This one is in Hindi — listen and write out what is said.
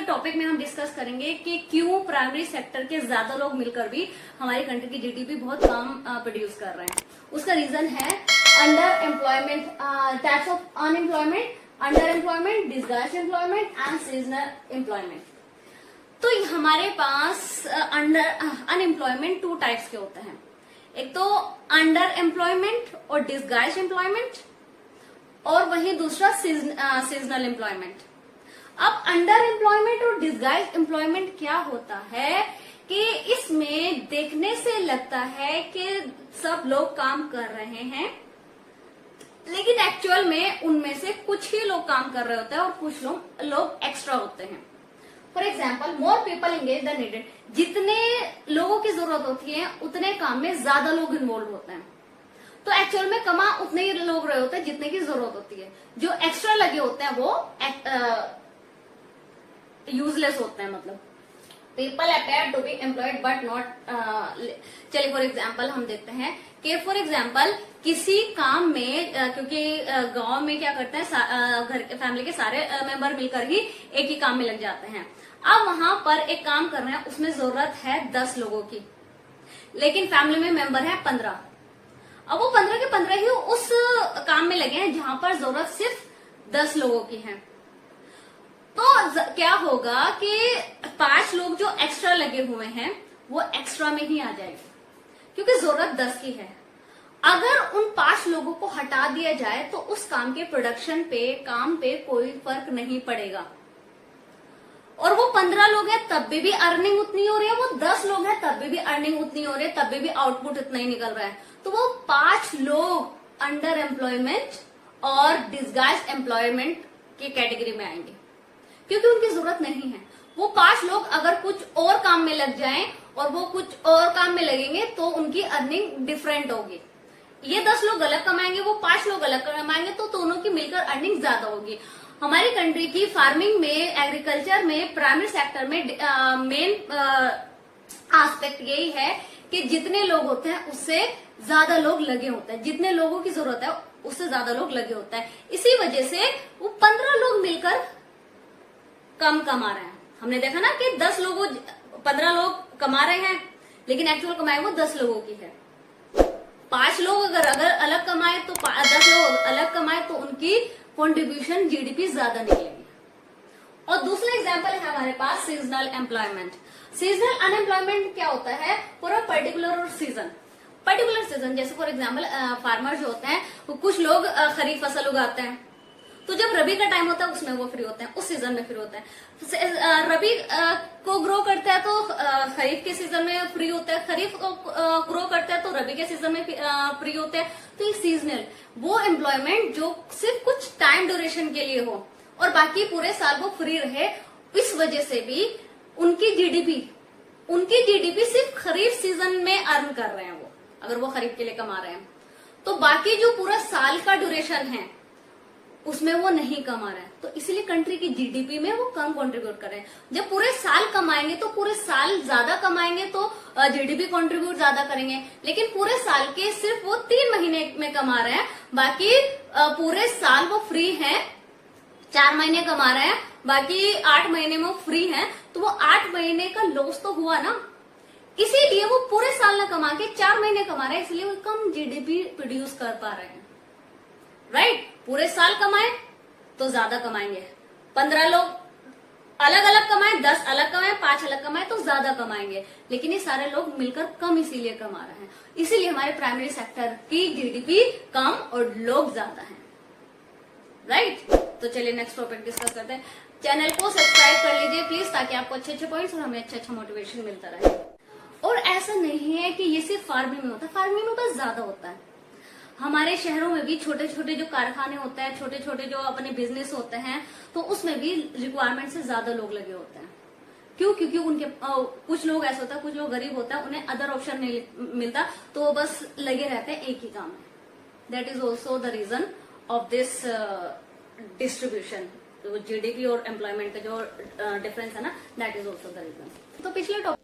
टॉपिक में हम डिस्कस करेंगे कि क्यों प्राइमरी सेक्टर के ज्यादा लोग मिलकर भी हमारी कंट्री की जीडीपी बहुत कम प्रोड्यूस कर रहे हैं। उसका रीजन है under employment, types of unemployment, under employment, disguised employment and seasonal employment. तो हमारे पास अनएम्प्लॉयमेंट टू टाइप्स के होते हैं, एक तो अंडर एम्प्लॉयमेंट और डिस्गाइज्ड एम्प्लॉयमेंट, और वहीं दूसरा सीजनल एम्प्लॉयमेंट। अब अंडर एम्प्लॉयमेंट और डिस्गाइज्ड एम्प्लॉयमेंट क्या होता है कि इसमें देखने से लगता है कि सब लोग काम कर रहे हैं, लेकिन एक्चुअल में उनमें से कुछ ही लोग काम कर रहे होते हैं और कुछ लोग एक्स्ट्रा होते हैं। For example, more people engage the needed, जितने लोगों की जरूरत होती है उतने काम में ज्यादा लोग इन्वॉल्व होते हैं। तो एक्चुअल में कमा उतने ही लोग रहे होते हैं जितने की जरूरत होती है। जो एक्स्ट्रा लगे होते हैं वो यूजलेस होते हैं, मतलब people appear to be employed but not. चलिए फॉर एग्जाम्पल हम देखते हैं कि फॉर एग्जाम्पल किसी काम में क्योंकि गांव में क्या करते हैं, घर के फैमिली के सारे मेंबर मिलकर ही एक ही काम में लग जाते हैं। अब वहां पर एक काम कर रहे हैं, उसमें जरूरत है 10 लोगों की, लेकिन फैमिली में मेंबर है 15। अब वो 15 के 15 ही उस काम में लगे हैं जहां पर जरूरत सिर्फ 10 लोगों की है। तो क्या होगा कि 5 लोग जो एक्स्ट्रा लगे हुए हैं वो एक्स्ट्रा में ही आ जाएंगे, क्योंकि जरूरत 10 की है। अगर उन 5 लोगों को हटा दिया जाए तो उस काम के प्रोडक्शन पे, काम पे कोई फर्क नहीं पड़ेगा। और वो 15 लोग हैं तब भी अर्निंग उतनी हो रही है, वो 10 लोग हैं तब भी अर्निंग उतनी हो रही है, तब भी आउटपुट इतना ही निकल रहा है। तो वो 5 लोग अंडर एम्प्लॉयमेंट और डिस्गाइज्ड एम्प्लॉयमेंट की कैटेगरी में आएंगे, क्योंकि उनकी जरूरत नहीं है। वो 5 लोग अगर कुछ और काम में लग जाएं और वो कुछ और काम में लगेंगे तो उनकी अर्निंग डिफरेंट होगी। ये 10 लोग अलग कमाएंगे, वो 5 लोग अलग कमाएंगे, तो दोनों की मिलकर अर्निंग ज्यादा होगी। हमारी कंट्री की फार्मिंग में, एग्रीकल्चर में, प्राइमरी सेक्टर में मेन एस्पेक्ट यही है कि जितने लोग होते हैं उससे ज्यादा लोग लगे होते हैं, जितने लोगों की जरूरत है उससे ज्यादा लोग लगे होते हैं। इसी वजह से वो 15 लोग मिलकर कम कमा रहे हैं। हमने देखा ना कि 15 लोग कमा रहे हैं, लेकिन एक्चुअल कमाई वो 10 लोगों की है। 5 लोग अगर अलग कमाए तो 10 लोग अलग कमाए तो उनकी कंट्रीब्यूशन जीडीपी ज्यादा निकलेगी। और दूसरा एग्जांपल है हमारे पास सीजनल एम्प्लॉयमेंट। सीजनल अनएम्प्लॉयमेंट क्या होता है, फॉर अ पर्टिकुलर सीजन, जैसे फॉर एग्जांपल फार्मर जो होते हैं, कुछ लोग खरीफ फसल उगाते हैं, तो जब रबी का टाइम होता है उसमें वो फ्री होते हैं, उस सीजन में फ्री होते हैं। रबी को ग्रो करते हैं तो खरीफ के सीजन में फ्री होते हैं, खरीफ को ग्रो करते हैं तो रबी के सीजन में फ्री होते हैं। तो ये सीजनल वो एम्प्लॉयमेंट जो सिर्फ कुछ टाइम ड्यूरेशन के लिए हो और बाकी पूरे साल वो फ्री रहे, इस वजह से भी उनकी जीडीपी सिर्फ खरीफ सीजन में अर्न कर रहे हैं। वो अगर वो खरीफ के लिए कमा रहे हैं तो बाकी जो पूरा साल का ड्यूरेशन है उसमें वो नहीं कमा रहे हैं, तो इसलिए कंट्री की जीडीपी में वो कम कंट्रीब्यूट कर रहे हैं। जब पूरे साल कमाएंगे तो पूरे साल ज्यादा कमाएंगे तो जीडीपी कंट्रीब्यूट ज्यादा करेंगे, लेकिन पूरे साल के सिर्फ वो 3 महीने में कमा रहे हैं, बाकी पूरे साल वो फ्री हैं, 4 महीने कमा रहे हैं, बाकी 8 महीने में वो फ्री हैं, तो वो 8 महीने का लॉस तो हुआ ना। इसीलिए वो पूरे साल ना कमा के 4 महीने कमा रहे हैं, इसलिए वो कम जीडीपी प्रोड्यूस कर पा रहे हैं। राइट, पूरे साल कमाए तो ज्यादा कमाएंगे। 15 लोग अलग अलग कमाए, 10 अलग कमाए, 5 अलग कमाए तो ज्यादा कमाएंगे, लेकिन ये सारे लोग मिलकर कम इसीलिए कमा रहे हैं। इसीलिए हमारे प्राइमरी सेक्टर की जीडीपी कम और लोग ज्यादा हैं। राइट, तो चलिए नेक्स्ट टॉपिक डिस्कस करते हैं। चैनल को सब्सक्राइब कर लीजिए प्लीज, ताकि आपको अच्छे पॉइंट्स और हमें अच्छा मोटिवेशन मिलता रहे। और ऐसा नहीं है कि ये सिर्फ फार्मिंग में होता है, फार्मिंग में बस ज्यादा होता है। हमारे शहरों में भी छोटे छोटे जो कारखाने होते हैं, छोटे छोटे जो अपने बिजनेस होते हैं, तो उसमें भी रिक्वायरमेंट से ज्यादा लोग लगे होते हैं। क्यों? क्योंकि उनके कुछ लोग ऐसा होता है, कुछ लोग गरीब होता है, उन्हें अदर ऑप्शन नहीं मिलता, तो वो बस लगे रहते हैं एक ही काम में। That is also the reason of this distribution. GDP और एम्प्लॉयमेंट का जो डिफरेंस है ना, that is also the reason. तो पिछले टॉपिक